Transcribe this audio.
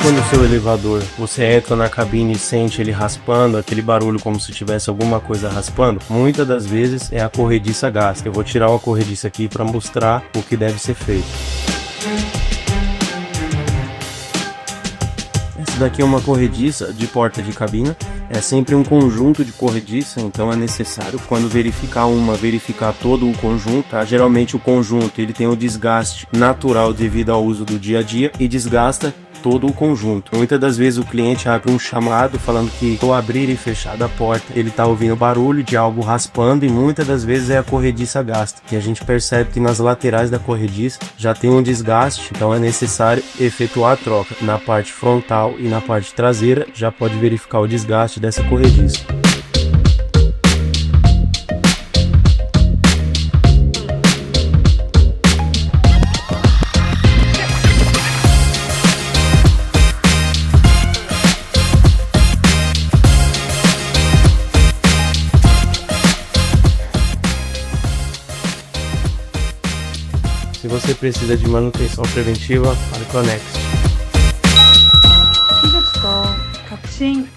quando o seu elevador, você entra na cabine e sente ele raspando, aquele barulho como se tivesse alguma coisa raspando, muitas das vezes é a corrediça gasta. Eu vou tirar uma corrediça aqui para mostrar o que deve ser feito. Essa daqui é uma corrediça de porta de cabina. É sempre um conjunto de corrediça, então é necessário, quando verificar uma, verificar todo o conjunto, tá? Geralmente o conjunto ele tem o desgaste natural devido ao uso do dia a dia e desgasta todo o conjunto. Muitas das vezes o cliente abre um chamado falando que ao abrir e fechar a porta ele está ouvindo barulho de algo raspando, e muitas das vezes é a corrediça gasta, e a gente percebe que nas laterais da corrediça já tem um desgaste, então é necessário efetuar a troca. Na parte frontal e na parte traseira já pode verificar o desgaste dessa corrediça. Se você precisa de manutenção preventiva, fale com a Next. 이것도 값이